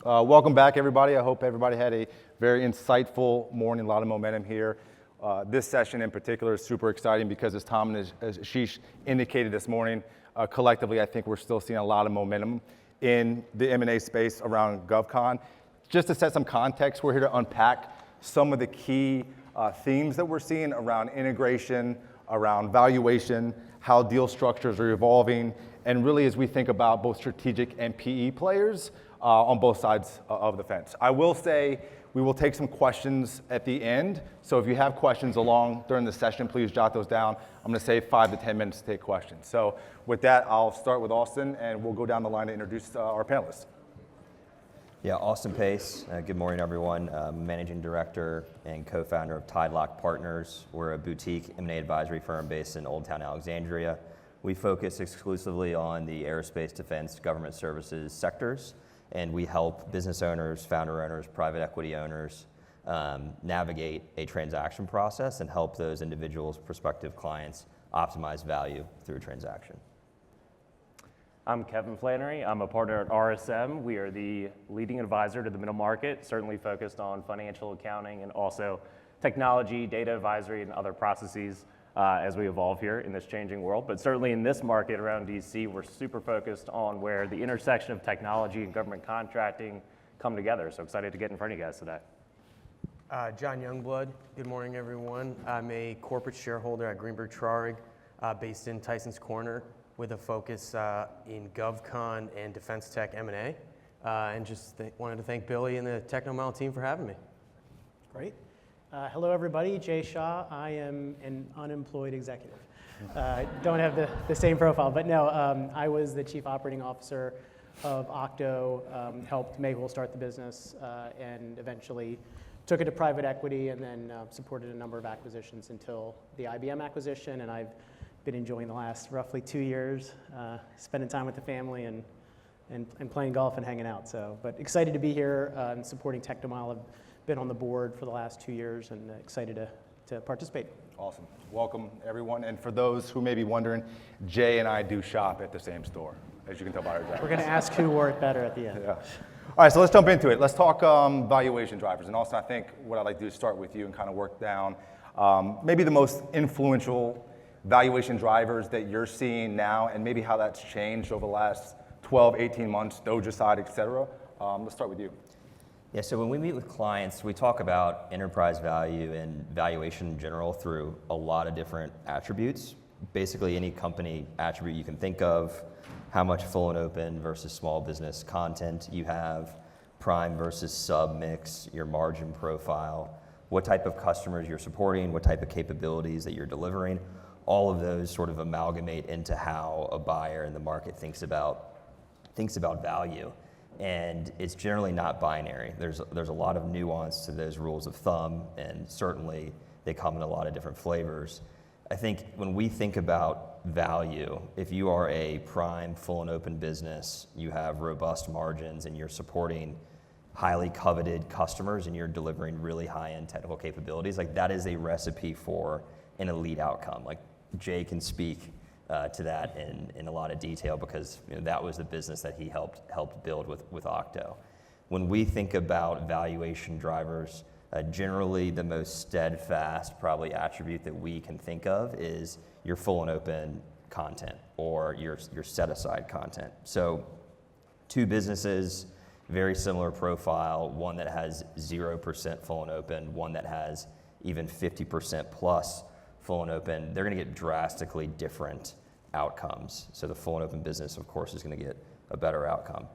Welcome back, everybody. I hope everybody had a very insightful morning, a lot of momentum here. This session in particular is super exciting because as Tom and as Ashish indicated this morning, collectively, I think we're still seeing a lot of momentum in the M&A space around GovCon. Just to set some context, we're here to unpack some of the key themes that we're seeing around integration, around valuation, how deal structures are evolving, and really as we think about both strategic and PE players on both sides of the fence. I will say we will take some questions at the end, so if you have questions during the session, please jot those down. I'm going to save 5 to 10 minutes to take questions. So with that, I'll start with Austin, and we'll go down the line to introduce our panelists. Yeah, Austin Pace. Good morning, everyone. Managing Director and co-founder of Tidelock Partners. We're a boutique M&A advisory firm based in Old Town Alexandria. We focus exclusively on the aerospace, defense, government services sectors, and we help business owners, founder owners, private equity owners navigate a transaction process and help those individuals, prospective clients, optimize value through a transaction. I'm Kevin Flannery. I'm a partner at RSM. We are the leading advisor to the middle market, certainly focused on financial accounting and also technology, data advisory, and other processes as we evolve here in this changing world. But certainly in this market around DC, we're super focused on where the intersection of technology and government contracting come together. So excited to get in front of you guys today. Jongbloed. Good morning, everyone. I'm a corporate shareholder at Greenberg Traurig, based in Tyson's Corner, with a focus in GovCon and defense tech M&A. And just wanted to thank Billy and the TechnoMile team for having me. Great. Hello, everybody. Shah. I am an unemployed executive. Don't have the same profile, but no, I was the chief operating officer of Octo, helped Mayhul start the business, and eventually took it to private equity and then supported a number of acquisitions until the IBM acquisition, and I've been enjoying the last roughly 2 years, spending time with the family and playing golf and hanging out. So, but excited to be here and supporting TechnoMile. I've been on the board for the last 2 years and excited to participate. Awesome. Welcome, everyone. And for those who may be wondering, Jay and I do shop at the same store, as you can tell by our jackets. We're going to ask who wore it better at the end. Yeah. All right, so let's jump into it. Let's talk valuation drivers. And also, I think what I'd like to do is start with you and kind of work down maybe the most influential valuation drivers that you're seeing now and maybe how that's changed over the last 12, 18 months, Doge aside, et cetera. Let's start with you. Yeah, so when we meet with clients, we talk about enterprise value and valuation in general through a lot of different attributes. Basically any company attribute you can think of, how much full and open versus small business content you have, prime versus sub mix, your margin profile, what type of customers you're supporting, what type of capabilities that you're delivering. All of those sort of amalgamate into how a buyer in the market thinks about value. And it's generally not binary. There's a lot of nuance to those rules of thumb, and certainly they come in a lot of different flavors. I think when we think about value, if you are a prime, full and open business, you have robust margins and you're supporting highly coveted customers and you're delivering really high-end technical capabilities, like that is a recipe for an elite outcome. Like Jay can speak to that in a lot of detail because that was the business that he helped build with Octo. When we think about valuation drivers, generally the most steadfast probably attribute that we can think of is your full and open content or your set-aside content. So 2 businesses, very similar profile, one that has 0% full and open, one that has even 50% plus full and open, they're going to get drastically different outcomes. So the full and open business, of course, is going to get a better outcome.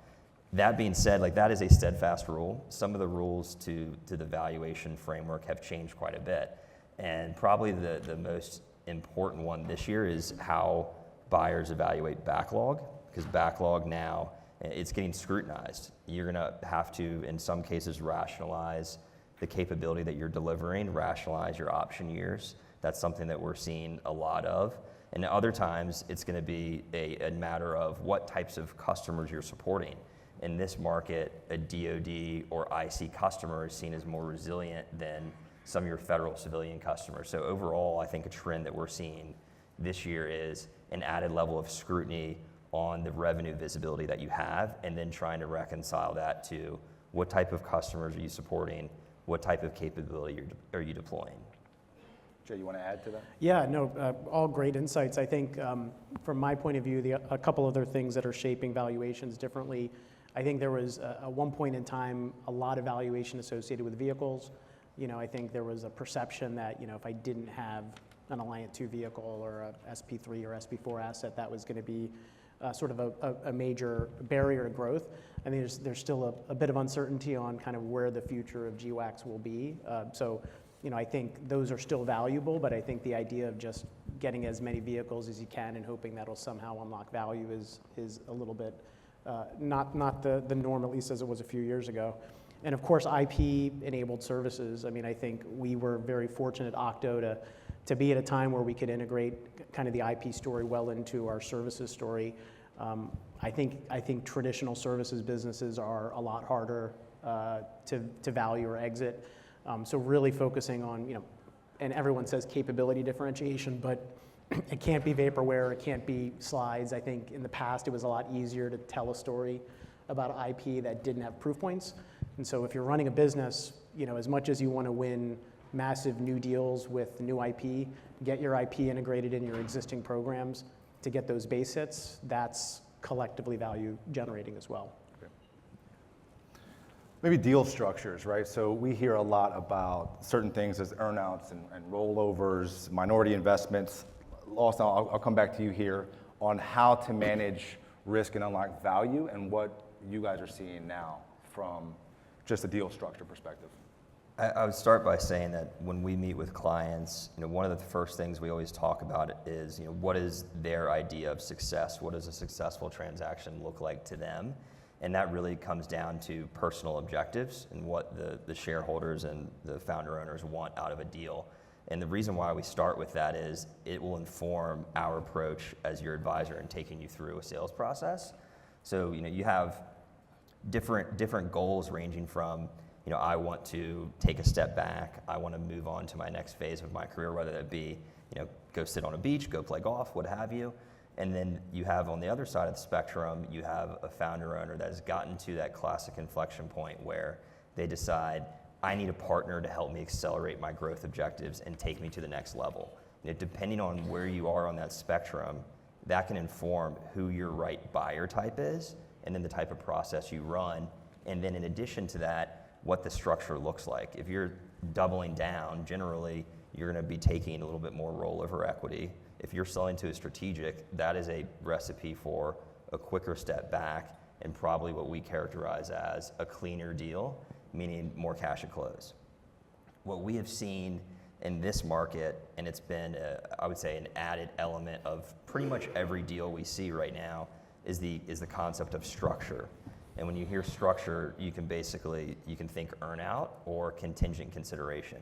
That being said, like that is a steadfast rule. Some of the rules to the valuation framework have changed quite a bit. And probably the most important one this year is how buyers evaluate backlog, because backlog now, it's getting scrutinized. You're going to have to, in some cases, rationalize the capability that you're delivering, rationalize your option years. That's something that we're seeing a lot of. And other times, it's going to be a matter of what types of customers you're supporting. In this market, a DoD or IC customer is seen as more resilient than some of your federal civilian customers. So overall, I think a trend that we're seeing this year is an added level of scrutiny on the revenue visibility that you have, and then trying to reconcile that to What type of customers are you supporting? What type of capability are you deploying? Jay, you want to add to that? Yeah, no, all great insights. I think from my point of view, a couple other things that are shaping valuations differently. I think there was at one point in time a lot of valuation associated with vehicles. I think there was a perception that if I didn't have an Alliant 2 vehicle or a SP3 or SP4 asset, that was going to be sort of a major barrier to growth. I think there's still a bit of uncertainty on kind of where the future of GWACs will be. So I think those are still valuable, but I think the idea of just getting as many vehicles as you can and hoping that'll somehow unlock value is a little bit not the norm, at least as it was a few years ago. And of course, IP-enabled services. I mean, I think we were very fortunate, Octo, to be at a time where we could integrate kind of the IP story well into our services story. I think traditional services businesses are a lot harder to value or exit. So really focusing on, and everyone says capability differentiation, but it can't be vaporware, it can't be slides. I think in the past it was a lot easier to tell a story about IP that didn't have proof points. And so if you're running a business, as much as you want to win massive new deals with new IP, get your IP integrated in your existing programs to get those base hits, that's collectively value generating as well. Maybe deal structures, right? So we hear a lot about certain things as earnouts and rollovers, minority investments. Lawson, I'll come back to you here on how to manage risk and unlock value and what you guys are seeing now from just a deal structure perspective. I would start by saying that when we meet with clients, one of the first things we always talk about is, what is their idea of success? What does a successful transaction look like to them? And that really comes down to personal objectives and what the shareholders and the founder owners want out of a deal. And the reason why we start with that is it will inform our approach as your advisor in taking you through a sales process. So, you have different goals ranging from, I want to take a step back, I want to move on to my next phase of my career, whether that be, go sit on a beach, go play golf, what have you. And then you have on the other side of the spectrum, you have a founder owner that has gotten to that classic inflection point where they decide, I need a partner to help me accelerate my growth objectives and take me to the next level. Depending on where you are on that spectrum, that can inform who your right buyer type is, and then the type of process you run. And then in addition to that, what the structure looks like. If you're doubling down, generally, you're going to be taking a little bit more rollover equity. If you're selling to a strategic, that is a recipe for a quicker step back and probably what we characterize as a cleaner deal, meaning more cash at close. What we have seen in this market, and it's been, I would say, an added element of pretty much every deal we see right now, is the concept of structure. And when you hear structure, you can think earn-out or contingent consideration.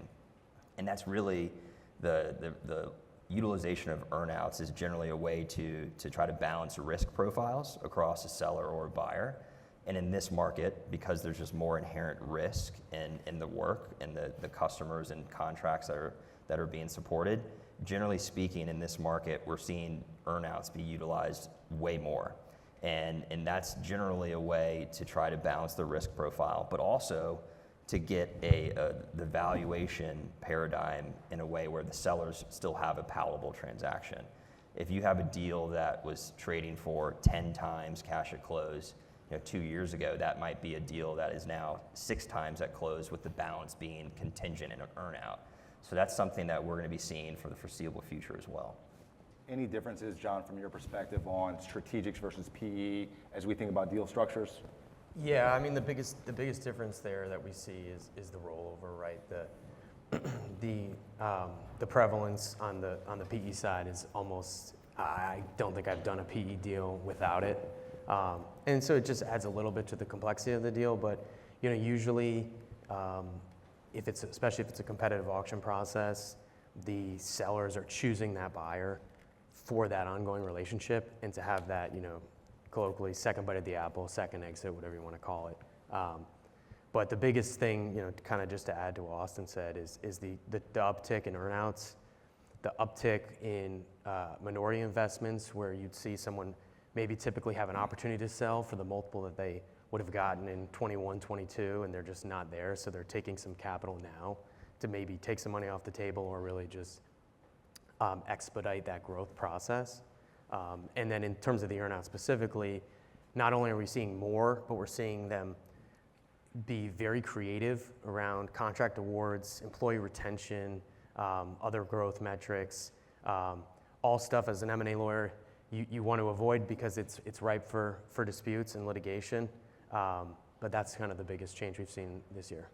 And that's really the utilization of earn-outs is generally a way to try to balance risk profiles across a seller or a buyer. And in this market, because there's just more inherent risk in the work and the customers and contracts that are being supported, generally speaking, in this market, we're seeing earn-outs be utilized way more. And that's generally a way to try to balance the risk profile, but also to get the valuation paradigm in a way where the sellers still have a palatable transaction. If you have a deal that was trading for 10 times cash at close, 2 years ago, that might be a deal that is now 6 times at close, with the balance being contingent and an earn-out. So that's something that we're going to be seeing for the foreseeable future as well. Any differences, John, from your perspective on strategics versus PE as we think about deal structures? Yeah, I mean the biggest difference there that we see is the rollover, right? The prevalence on the PE side is almost, I don't think I've done a PE deal without it, and so it just adds a little bit to the complexity of the deal. But usually, especially if it's a competitive auction process, the sellers are choosing that buyer for that ongoing relationship, and to have that, colloquially, second bite of the apple, second exit, whatever you want to call it. But the biggest thing, kind of just to add to what Austin said, is the uptick in earnouts, the uptick in minority investments, where you'd see someone maybe typically have an opportunity to sell for the multiple that they would have gotten in 21, 22, and they're just not there. So they're taking some capital now to maybe take some money off the table or really just expedite that growth process. And then in terms of the earnout specifically, not only are we seeing more, but we're seeing them be very creative around contract awards, employee retention, other growth metrics, all stuff as an M&A lawyer you want to avoid because it's ripe for disputes and litigation. But that's kind of the biggest change we've seen this year.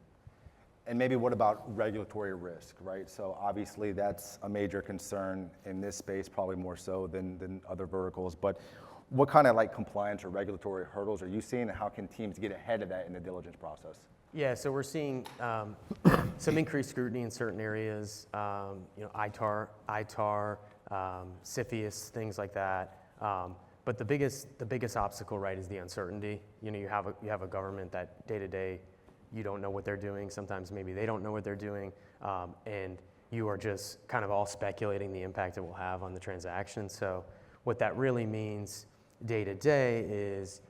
And maybe what about regulatory risk, right? So obviously that's a major concern in this space, probably more so than other verticals. But what kind of like compliance or regulatory hurdles are you seeing, and how can teams get ahead of that in the diligence process? Yeah, so we're seeing some increased scrutiny in certain areas, ITAR, CFIUS, things like that. But the biggest obstacle, right, is the uncertainty. You have a government that day to day, you don't know what they're doing. Sometimes maybe they don't know what they're doing, and you are just kind of all speculating the impact it will have on the transaction. So what that really means day to day is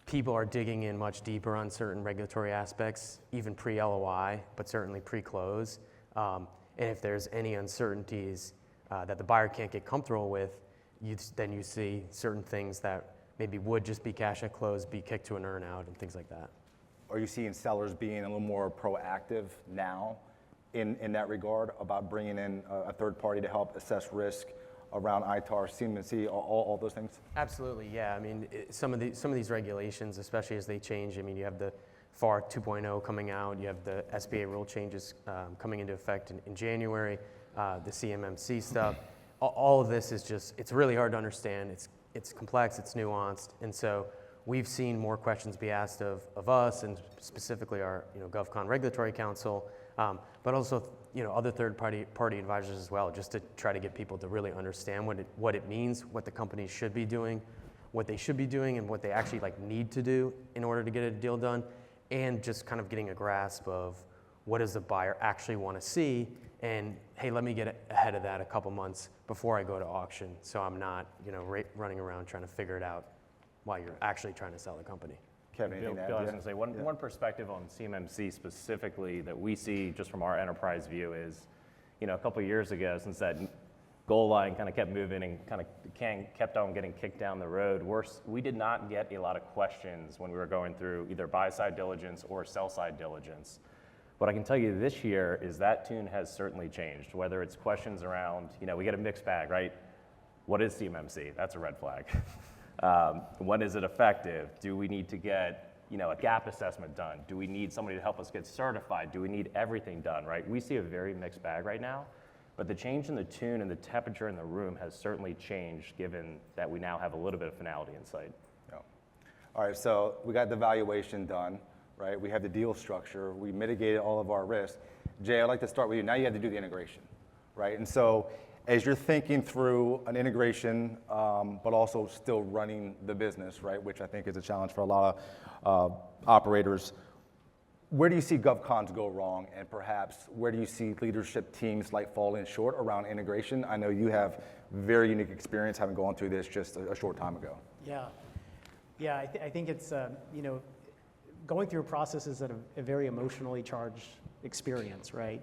people are digging in much deeper on certain regulatory aspects, even pre-LOI, but certainly pre-close. And if there's any uncertainties that the buyer can't get comfortable with, then you see certain things that maybe would just be cash at close, be kicked to an earn-out and things like that. Are you seeing sellers being a little more proactive now in that regard about bringing in a third party to help assess risk around ITAR, CMMC, all those things? Absolutely, yeah. I mean, some of these regulations, especially as they change, I mean, you have the FAR 2.0 coming out, you have the SBA rule changes coming into effect in January, the CMMC stuff. All of this is just, it's really hard to understand. It's complex, it's nuanced, and so we've seen more questions be asked of us, and specifically our GovCon Regulatory Council, but also other third-party advisors as well, just to try to get people to really understand what it means, what the companies should be doing, what they should be doing, and what they actually need to do in order to get a deal done, and just kind of getting a grasp of what does the buyer actually want to see, and hey, let me get ahead of that a couple months before I go to auction, so I'm not running around trying to figure it out while you're actually trying to sell the company. Kevin, anything to add? Bill, I was going to say, one perspective on CMMC specifically that we see just from our enterprise view is, a couple of years ago, since that goal line kind of kept moving and kind of kept on getting kicked down the road, we did not get a lot of questions when we were going through either buy-side diligence or sell-side diligence. What I can tell you this year is that tune has certainly changed, whether it's questions around, we get a mixed bag, right? What is CMMC? That's a red flag. When is it effective? Do we need to get a gap assessment done? Do we need somebody to help us get certified? Do we need everything done, right? We see a very mixed bag right now, but the change in the tune and the temperature in the room has certainly changed given that we now have a little bit of finality in sight. Yeah. All right, so we got the valuation done, right? We have the deal structure. We mitigated all of our risk. Jay, I'd like to start with you. Now you have to do the integration, right? And so as you're thinking through an integration, but also still running the business, right, which I think is a challenge for a lot of operators, where do you see GovCons go wrong, and perhaps where do you see leadership teams falling short around integration? I know you have very unique experience having gone through this just a short time ago. Yeah, I think it's, going through a process is a very emotionally charged experience, right?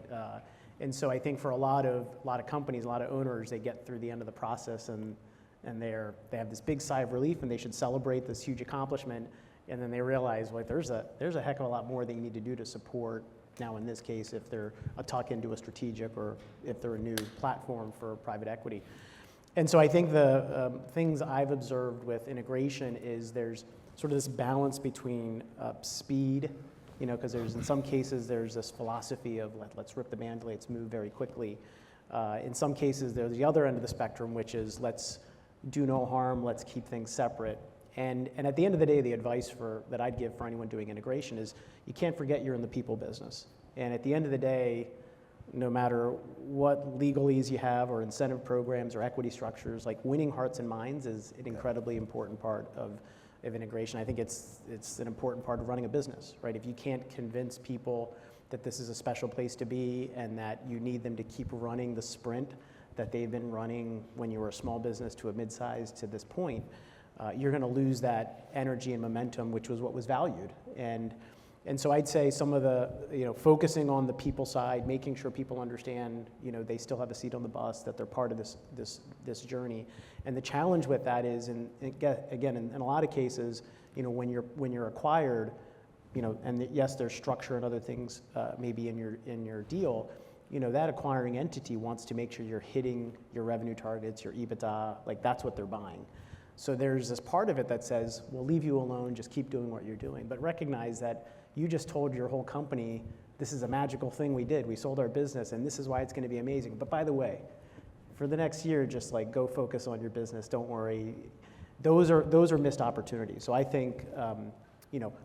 And so I think for a lot of companies, a lot of owners, they get through the end of the process and they have this big sigh of relief and they should celebrate this huge accomplishment, and then they realize there's a heck of a lot more that you need to do to support. Now in this case, if they're a tuck into a strategic or if they're a new platform for private equity. And so I think the things I've observed with integration is there's sort of this balance between speed, because in some cases there's this philosophy of let's rip the Band-Aid, let's move very quickly. In some cases there's the other end of the spectrum, which is let's do no harm, let's keep things separate. And at the end of the day, the advice that I'd give for anyone doing integration is you can't forget you're in the people business. And at the end of the day, no matter what legalese you have or incentive programs or equity structures, winning hearts and minds is an incredibly important part of integration. I think it's an important part of running a business, right? If you can't convince people that this is a special place to be and that you need them to keep running the sprint that they've been running when you were a small business to a mid-size to this point, you're going to lose that energy and momentum, which was what was valued. And so I'd say some of the, focusing on the people side, making sure people understand, they still have a seat on the bus, that they're part of this journey. And the challenge with that is, and again, in a lot of cases, when you're acquired, and yes, there's structure and other things maybe in your deal, that acquiring entity wants to make sure you're hitting your revenue targets, your EBITDA, like that's what they're buying. So there's this part of it that says, we'll leave you alone, just keep doing what you're doing. But recognize that you just told your whole company, this is a magical thing we did. We sold our business, and this is why it's going to be amazing. But by the way, for the next year, just like go focus on your business. Don't worry. Those are missed opportunities. So I think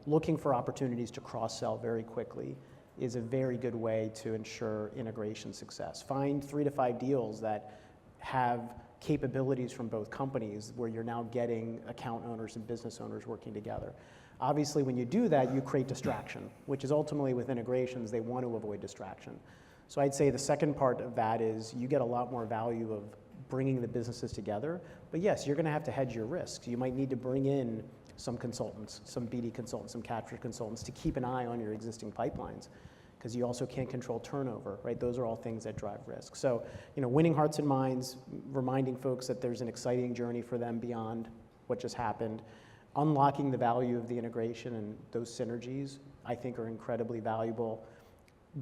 looking for opportunities to cross-sell very quickly is a very good way to ensure integration success. Find 3 to 5 deals that have capabilities from both companies where you're now getting account owners and business owners working together. Obviously, when you do that, you create distraction, which is ultimately with integrations, they want to avoid distraction. So I'd say the second part of that is you get a lot more value of bringing the businesses together. But yes, you're going to have to hedge your risks. You might need to bring in some consultants, some BD consultants, some capture consultants to keep an eye on your existing pipelines, because you also can't control turnover, right? Those are all things that drive risk. So, winning hearts and minds, reminding folks that there's an exciting journey for them beyond what just happened. Unlocking the value of the integration and those synergies, I think, are incredibly valuable.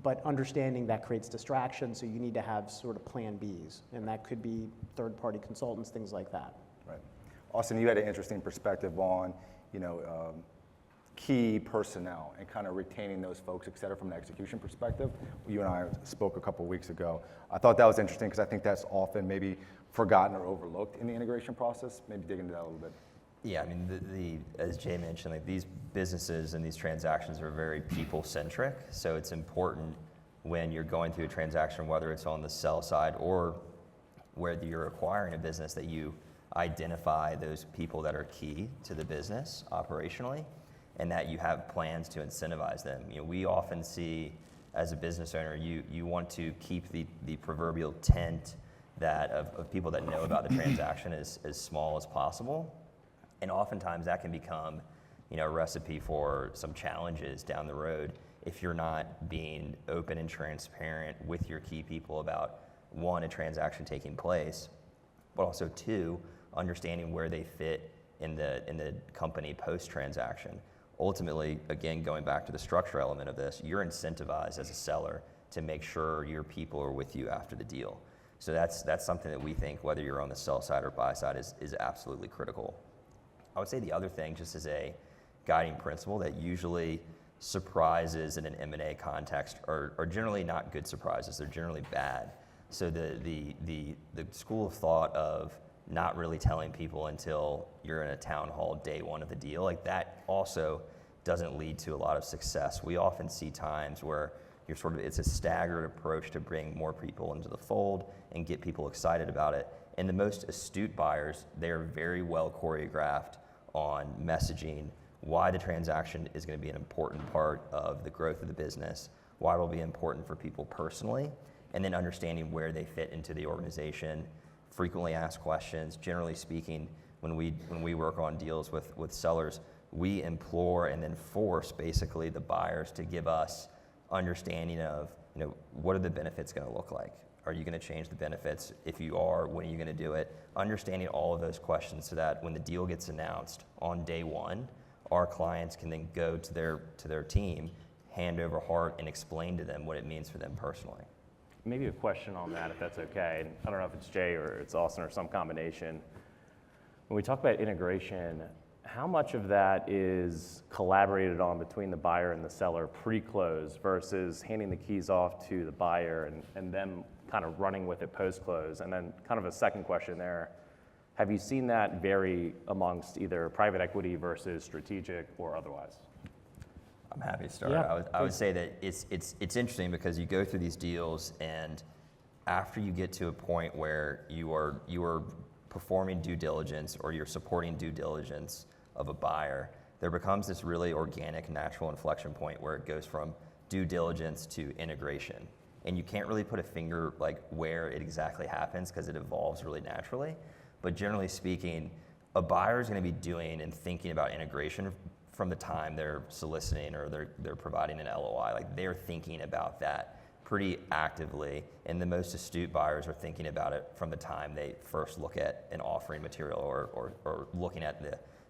But understanding that creates distraction, so you need to have sort of plan Bs, and that could be third-party consultants, things like that. Right. Austin, you had an interesting perspective on, key personnel and kind of retaining those folks, et cetera, from an execution perspective. You and I spoke a couple of weeks ago. I thought that was interesting because I think that's often maybe forgotten or overlooked in the integration process. Maybe dig into that a little bit. Yeah, I mean, as Jay mentioned, like these businesses and these transactions are very people-centric. So it's important when you're going through a transaction, whether it's on the sell side or whether you're acquiring a business, that you identify those people that are key to the business operationally, and that you have plans to incentivize them. We often see, as a business owner, you want to keep the proverbial tent of people that know about the transaction as small as possible. And oftentimes that can become, a recipe for some challenges down the road if you're not being open and transparent with your key people about, 1, a transaction taking place, but also 2, understanding where they fit in the company post-transaction. Ultimately, again, going back to the structure element of this, you're incentivized as a seller to make sure your people are with you after the deal. So that's something that we think, whether you're on the sell side or buy side, is absolutely critical. I would say the other thing, just as a guiding principle, that usually surprises in an M&A context are generally not good surprises. They're generally bad. So the school of thought of not really telling people until you're in a town hall day 1 of the deal, like that also doesn't lead to a lot of success. We often see times where it's a staggered approach to bring more people into the fold and get people excited about it. And the most astute buyers, they're very well choreographed on messaging why the transaction is going to be an important part of the growth of the business, why it will be important for people personally, and then understanding where they fit into the organization. Frequently asked questions. Generally speaking, when we work on deals with sellers, we implore and then force basically the buyers to give us understanding of, what are the benefits going to look like? Are you going to change the benefits? If you are, when are you going to do it? Understanding all of those questions so that when the deal gets announced on day 1, our clients can then go to their team, hand over heart, and explain to them what it means for them personally. Maybe a question on that, if that's okay. And I don't know if it's Jay or it's Austin or some combination. When we talk about integration, how much of that is collaborated on between the buyer and the seller pre-close versus handing the keys off to the buyer and them kind of running with it post-close? And then kind of a second question there, have you seen that vary amongst either private equity versus strategic or otherwise? I'm happy to start. Yeah, I would say that it's interesting because you go through these deals, and after you get to a point where you are performing due diligence or you're supporting due diligence of a buyer, there becomes this really organic, natural inflection point where it goes from due diligence to integration. And you can't really put a finger like where it exactly happens because it evolves really naturally. But generally speaking, a buyer is going to be doing and thinking about integration from the time they're soliciting or they're providing an LOI. Like they're thinking about that pretty actively, and the most astute buyers are thinking about it from the time they first look at an offering material or looking at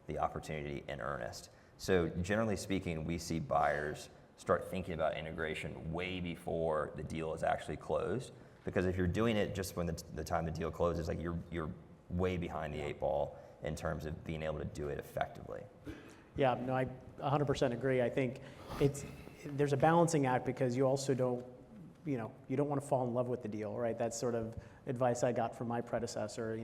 the opportunity in earnest. So generally speaking, we see buyers start thinking about integration way before the deal is actually closed, because if you're doing it just when the time the deal closes, like you're way behind the 8 ball in terms of being able to do it effectively. Yeah, no, I 100% agree. I think there's a balancing act, because you also don't, you don't want to fall in love with the deal, right? That's sort of advice I got from my predecessor.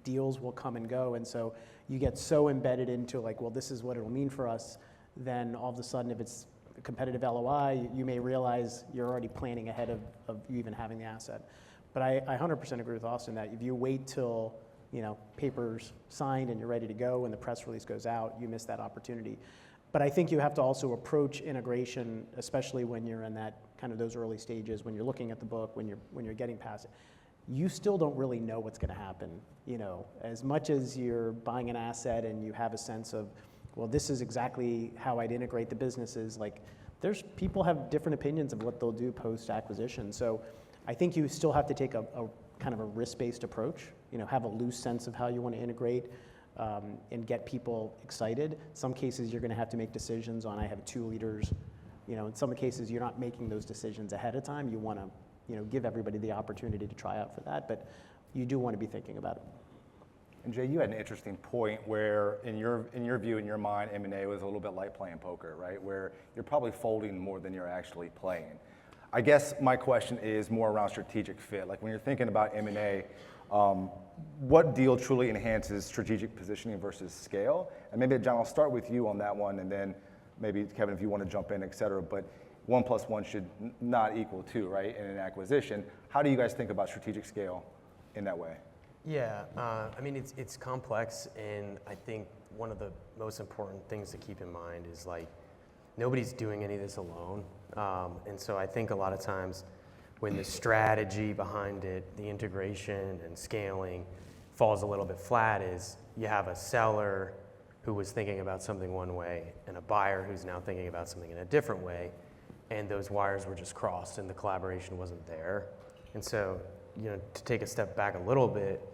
Deals will come and go, and so you get so embedded into like, well, this is what it'll mean for us. Then all of a sudden, if it's a competitive LOI, you may realize you're already planning ahead of you even having the asset. But I 100% agree with Austin that if you wait till paper's signed and you're ready to go and the press release goes out, you miss that opportunity. But I think you have to also approach integration, especially when you're in that kind of those early stages, when you're looking at the book, when you're getting past it. You still don't really know what's going to happen. As much as you're buying an asset and you have a sense of, well, this is exactly how I'd integrate the businesses. Like, people have different opinions of what they'll do post acquisition. So I think you still have to take a kind of a risk-based approach. Have a loose sense of how you want to integrate. And get people excited. Some cases you're going to have to make decisions on, I have 2 leaders. In some cases you're not making those decisions ahead of time. You want to, give everybody the opportunity to try out for that, but you do want to be thinking about it. And Jay, you had an interesting point where, in your view, in your mind, M&A was a little bit like playing poker, right? Where you're probably folding more than you're actually playing. I guess my question is more around strategic fit. Like when you're thinking about M&A, what deal truly enhances strategic positioning versus scale? And maybe, John, I'll start with you on that one, and then maybe, Kevin, if you want to jump in, et cetera. But 1 + 1 should not equal 2, right, in an acquisition. How do you guys think about strategic scale in that way? Yeah, I mean, it's complex, and I think one of the most important things to keep in mind is, like, nobody's doing any of this alone. And so I think a lot of times when the strategy behind it, the integration and scaling falls a little bit flat, is you have a seller who was thinking about something one way and a buyer who's now thinking about something in a different way, and those wires were just crossed and the collaboration wasn't there. And so, to take a step back a little bit,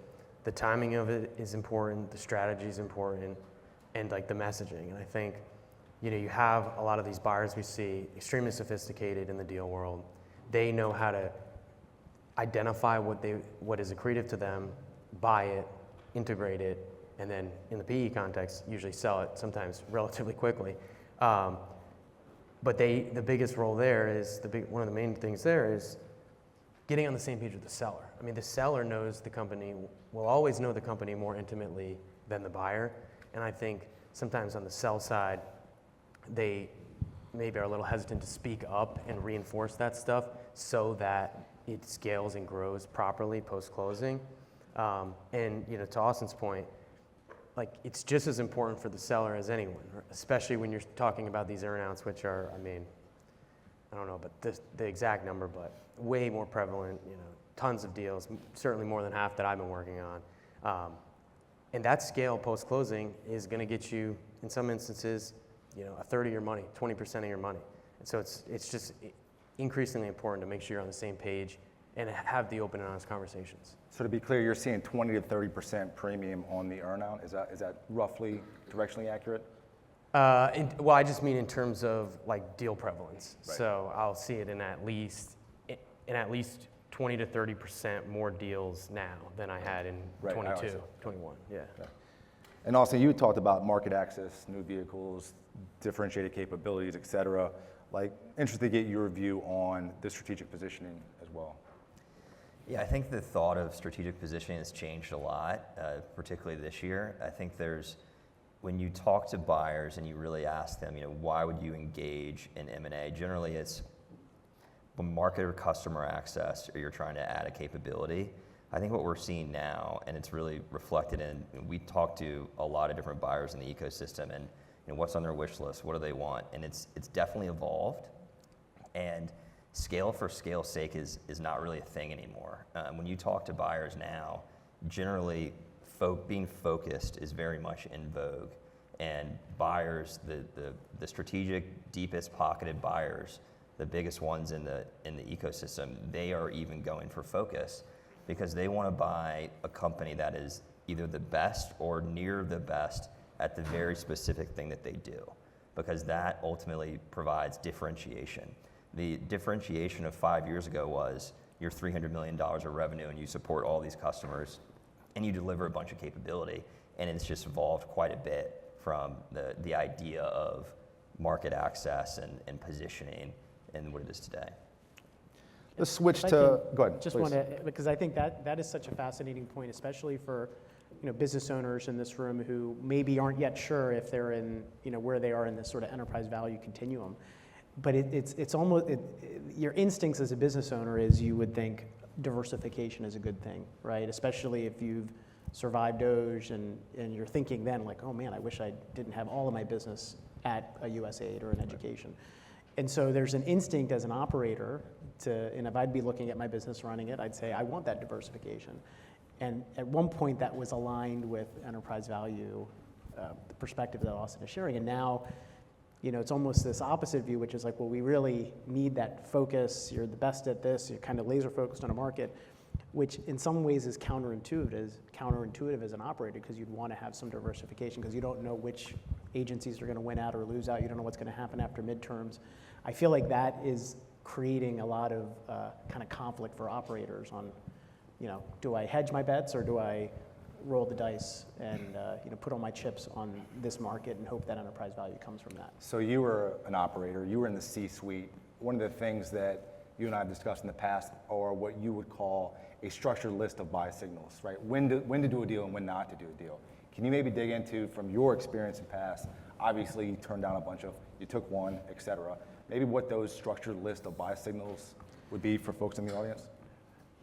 the timing of it is important, the strategy is important, and like the messaging. And I think, you have a lot of these buyers we see, extremely sophisticated in the deal world. They know how to identify what is accretive to them, buy it, integrate it, and then in the PE context, usually sell it, sometimes relatively quickly. But the biggest role there is, one of the main things there is getting on the same page with the seller. I mean, the seller knows the company, will always know the company more intimately than the buyer. And I think sometimes on the sell side, they maybe are a little hesitant to speak up and reinforce that stuff so that it scales and grows properly post-closing. And to Austin's point, like, it's just as important for the seller as anyone, especially when you're talking about these earnouts, which are, I mean, I don't know, but the exact number, but way more prevalent, tons of deals, certainly more than half that I've been working on. And that scale post-closing is going to get you, in some instances, a third of your money, 20% of your money. And so it's just increasingly important to make sure you're on the same page and have the open and honest conversations. So to be clear, you're seeing 20 to 30% premium on the earnout. Is that roughly directionally accurate? Well, I just mean in terms of like deal prevalence. Right. So I'll see it in at least 20 to 30% more deals now than I had in Right, 22, 21. Yeah. Okay. And also, you talked about market access, new vehicles, differentiated capabilities, et cetera. Like, interested to get your view on the strategic positioning as well. Yeah, I think the thought of strategic positioning has changed a lot, particularly this year. I think when you talk to buyers and you really ask them, why would you engage in M&A? Generally, it's market or customer access, or you're trying to add a capability. I think what we're seeing now, and it's really reflected in, we talk to a lot of different buyers in the ecosystem, and what's on their wish list, what do they want, and it's definitely evolved. And scale for scale's sake is not really a thing anymore. When you talk to buyers now, generally being focused is very much in vogue. And buyers, the strategic, deepest pocketed buyers, the biggest ones in the ecosystem, they are even going for focus because they want to buy a company that is either the best or near the best at the very specific thing that they do, because that ultimately provides differentiation. The differentiation of 5 years ago was you're $300 million of revenue and you support all these customers and you deliver a bunch of capability, and it's just evolved quite a bit from the idea of market access and positioning and what it is today. Let's switch I to, think- go ahead, Just please. want to, because I think that is such a fascinating point, especially for business owners in this room who maybe aren't yet sure if they're in, where they are in this sort of enterprise value continuum. But it's almost, your instincts as a business owner is you would think diversification is a good thing, right? Especially if you've survived Doge and you're thinking then like, oh man, I wish I didn't have all of my business at a USAID or an education. And so there's an instinct as an operator and if I'd be looking at my business running it, I'd say, I want that diversification. And at one point that was aligned with enterprise value, the perspective that Austin is sharing. And now, it's almost this opposite view, which is like, well, we really need that focus. You're the best at this. You're kind of laser focused on a market, which in some ways is counterintuitive as an operator, because you'd want to have some diversification because you don't know which agencies are going to win out or lose out. You don't know what's going to happen after midterms. I feel like that is creating a lot of kind of conflict for operators on, do I hedge my bets or do I roll the dice and put all my chips on this market and hope that enterprise value comes from that? So you were an operator, you were in the C-suite. One of the things that you and I have discussed in the past are what you would call a structured list of buy signals, right? When to do a deal and when not to do a deal. Can you maybe dig into, from your experience in past, obviously you turned down you took one, et cetera, maybe what those structured list of buy signals would be for folks in the audience?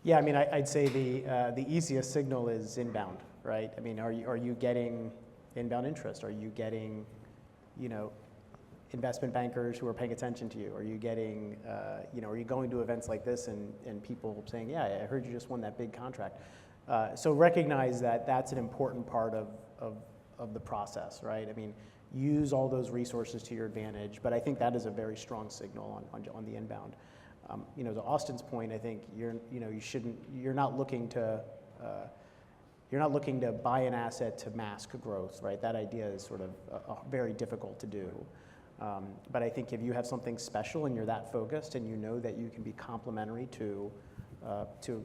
Yeah, I mean, I'd say the easiest signal is inbound, right? I mean, are you getting inbound interest? Are you getting, investment bankers who are paying attention to you? Are you getting, are you going to events like this and people saying, yeah, I heard you just won that big contract? So recognize that that's an important part of the process, right? I mean, use all those resources to your advantage, but I think that is a very strong signal on the inbound. To Austin's point, I think you're not looking to buy an asset to mask growth, right? That idea is sort of very difficult to do. But I think if you have something special and you're that focused and you know that you can be complementary to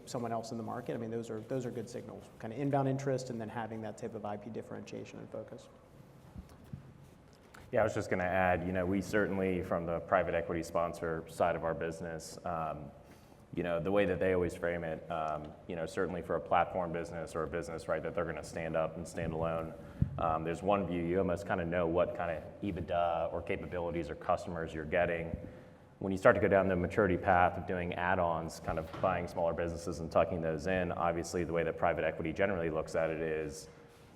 someone else in the market, I mean, those are good signals. Kind of inbound interest and then having that type of IP differentiation and focus. Yeah, I was just going to add, we certainly, from the private equity sponsor side of our business, the way that they always frame it, certainly for a platform business or a business, right, that they're going to stand up and stand alone. There's one view, you almost kind of know what kind of EBITDA or capabilities or customers you're getting. When you start to go down the maturity path of doing add-ons, kind of buying smaller businesses and tucking those in, obviously the way that private equity generally looks at it is,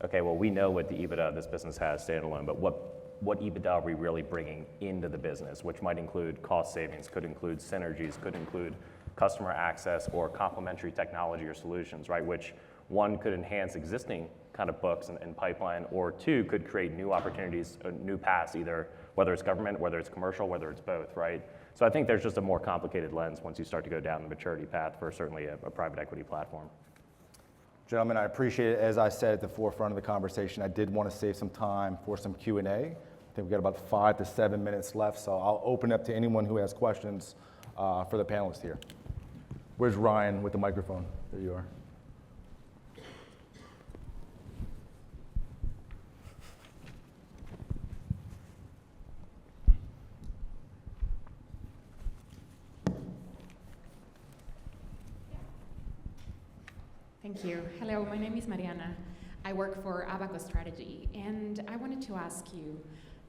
okay, well, we know what the EBITDA this business has standalone, but what EBITDA are we really bringing into the business, which might include cost savings, could include synergies, could include customer access or complementary technology or solutions, right? Which one could enhance existing kind of books and pipeline, or two could create new opportunities, new paths, either whether it's government, whether it's commercial, whether it's both, right? So I think there's just a more complicated lens once you start to go down the maturity path for certainly a private equity platform. Gentlemen, I appreciate it. As I said at the forefront of the conversation, I did want to save some time for some Q&A. I think we've got about 5 to 7 minutes left, so I'll open up to anyone who has questions for the panelists here. Where's Ryan with the microphone? There you are. Thank you. Hello, my name is Mariana. I work for Abacus Strategy, and I wanted to ask you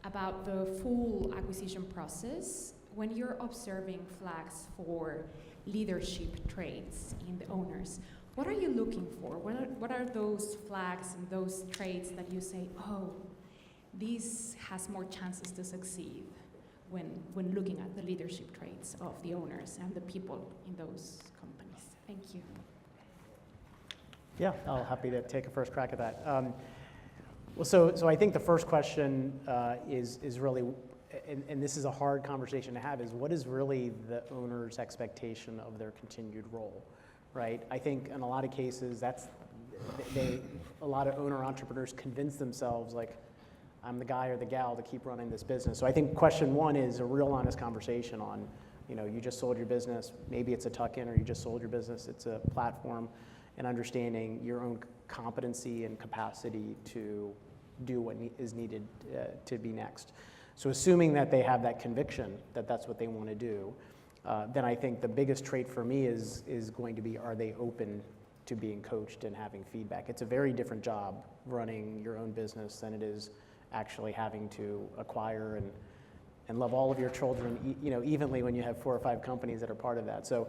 about the full acquisition process. When you're observing flags for leadership traits in the owners, what are you looking for? What are those flags and those traits that you say, oh, this has more chances to succeed when looking at the leadership traits of the owners and the people in those companies? Thank you. Yeah, I'll happy to take a first crack at that. Well, so I think the first question is really, and this is a hard conversation to have, is what is really the owner's expectation of their continued role, right? I think in a lot of cases, a lot of owner entrepreneurs convince themselves like, I'm the guy or the gal to keep running this business. So I think question one is a real honest conversation on, you just sold your business, maybe it's a tuck-in, or you just sold your business, it's a platform, and understanding your own competency and capacity to do what is needed to be next. So assuming that they have that conviction that that's what they want to do, then I think the biggest trait for me is going to be, are they open to being coached and having feedback? It's a very different job running your own business than it is actually having to acquire and love all of your children evenly when you have 4 or 5 companies that are part of that. So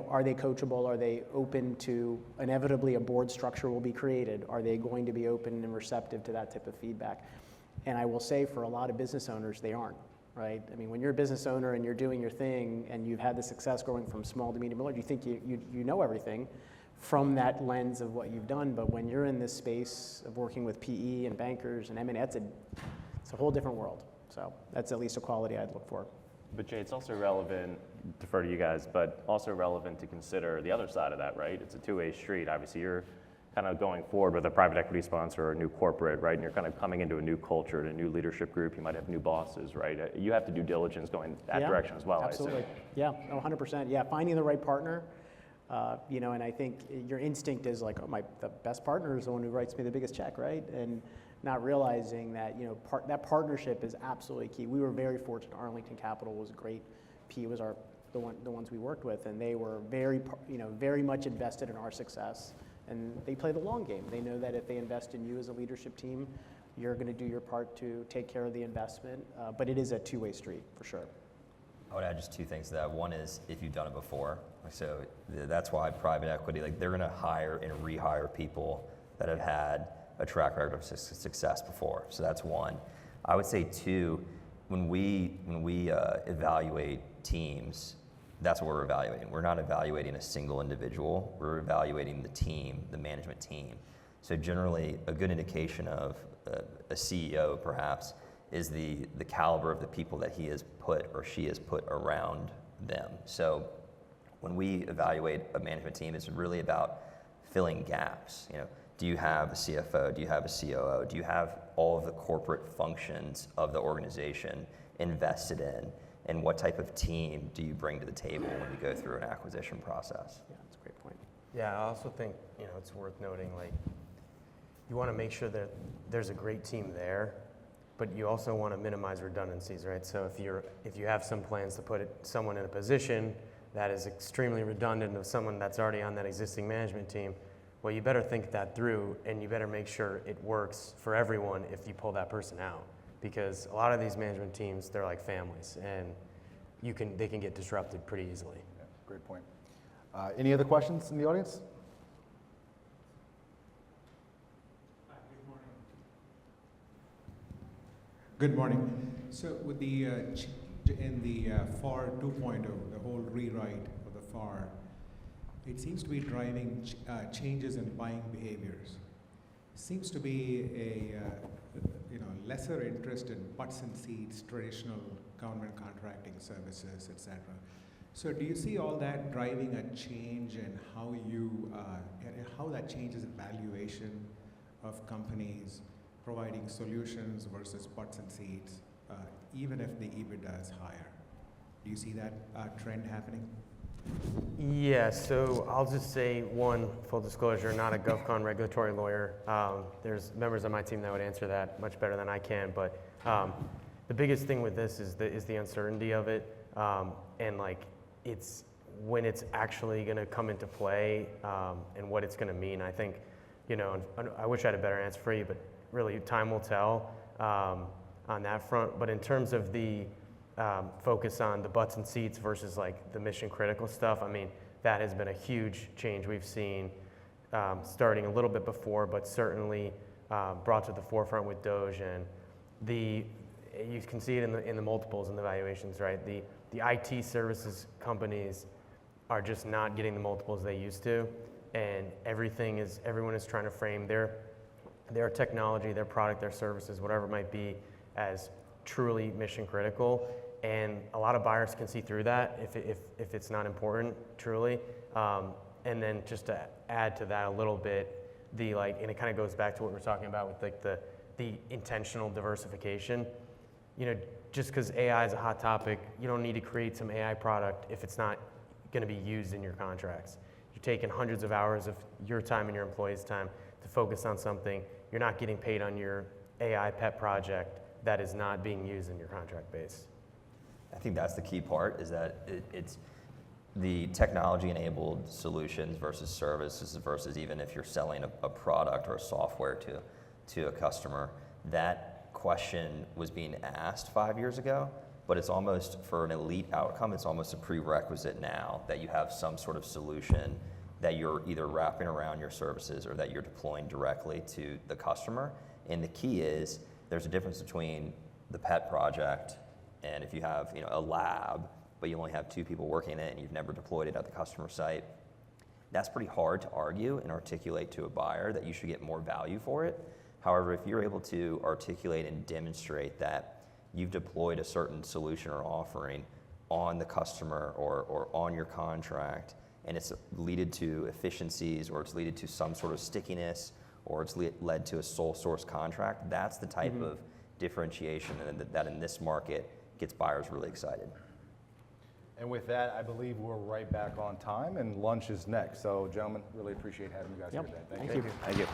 are they coachable? Are they open to, inevitably a board structure will be created. Are they going to be open and receptive to that type of feedback? And I will say for a lot of business owners, they aren't, right? I mean, when you're a business owner and you're doing your thing and you've had the success growing from small to medium to large, you think you know everything from that lens of what you've done. But when you're in this space of working with PE and bankers and M&A, it's a whole different world. So that's at least a quality I'd look for. But Jay, it's also relevant, defer to you guys, but also relevant to consider the other side of that, right? It's a two-way street. Obviously, you're kind of going forward with a private equity sponsor or a new corporate, right? And you're kind of coming into a new culture, and a new leadership group. You might have new bosses, right? You have to do diligence going that direction as well, Absolutely. I assume. Yeah, 100%. Yeah, finding the right partner, and I think your instinct is like, the best partner is the one who writes me the biggest check, right? And not realizing that that partnership is absolutely key. We were very fortunate. Arlington Capital was great. PE was the ones we worked with, and they were very much invested in our success. And they play the long game. They know that if they invest in you as a leadership team, you're going to do your part to take care of the investment. But it is a two-way street for sure. I would add just 2 things to that. One is if you've done it before. So that's why private equity, they're going to hire and rehire people that have had a track record of success before. So that's one. I would say 2, when we evaluate teams, that's what we're evaluating. We're not evaluating a single individual. We're evaluating the team, the management team. So generally, a good indication of a CEO, perhaps, is the caliber of the people that he has put or she has put around them. So when we evaluate a management team, it's really about filling gaps. Do you have a CFO? Do you have a COO? Do you have all of the corporate functions of the organization invested in? And what type of team do you bring to the table when you go through an acquisition process? Yeah, that's a great point. Yeah, I also think it's worth noting, you want to make sure that there's a great team there, but you also want to minimize redundancies, right? So if you have some plans to put someone in a position that is extremely redundant of someone that's already on that existing management team, well, you better think that through, and you better make sure it works for everyone if you pull that person out. Because a lot of these management teams, they're like families, and they can get disrupted pretty easily. Yeah, great point. Any other questions in the audience? Hi, good morning. So with the in the FAR 2.0, the whole rewrite of the FAR, it seems to be driving changes in buying behaviors. Seems to be a lesser interest in butts and seats, traditional government contracting services, etc. So do you see all that driving a change in how that changes the valuation of companies providing solutions versus butts and seats, even if the EBITDA is higher? Do you see that trend happening? Yeah, so I'll just say one, full disclosure, not a GovCon regulatory lawyer. There's members of my team that would answer that much better than I can, but the biggest thing with this is the uncertainty of it, and it's when it's actually going to come into play, and what it's going to mean. I think, I wish I had a better answer for you, but really time will tell on that front. But in terms of the focus on the butts and seats versus the mission critical stuff, I mean, that has been a huge change we've seen starting a little bit before, but certainly brought to the forefront with Doge. And you can see it in the multiples and the valuations, right? The IT services companies are just not getting the multiples they used to. and everyone is trying to frame their technology, their product, their services, whatever it might be, as truly mission critical. And a lot of buyers can see through that if it's not important, truly. And then just to add to that a little bit, and it kind of goes back to what we're talking about with like the intentional diversification. You know, just because AI is a hot topic, you don't need to create some AI product if it's not going to be used in your contracts. You're taking hundreds of hours of your time and your employees' time to focus on something. You're not getting paid on your AI pet project that is not being used in your contract base. I think that's the key part, is that it's the technology-enabled solutions versus services versus even if you're selling a product or a software to a customer. That question was being asked 5 years ago, but it's almost, for an elite outcome, it's almost a prerequisite now that you have some sort of solution that you're either wrapping around your services or that you're deploying directly to the customer. And the key is, there's a difference between the pet project and if you have a lab, but you only have 2 people working in it and you've never deployed it at the customer site. That's pretty hard to argue and articulate to a buyer that you should get more value for it. However, if you're able to articulate and demonstrate that you've deployed a certain solution or offering on the customer or on your contract, and it's led to efficiencies, or it's led to some sort of stickiness, or it's led to a sole source contract, that's the type of differentiation that in this market gets buyers really excited. And with that, I believe we're right back on time, and lunch is next. So, gentlemen, really appreciate having you guys here today. Thank you.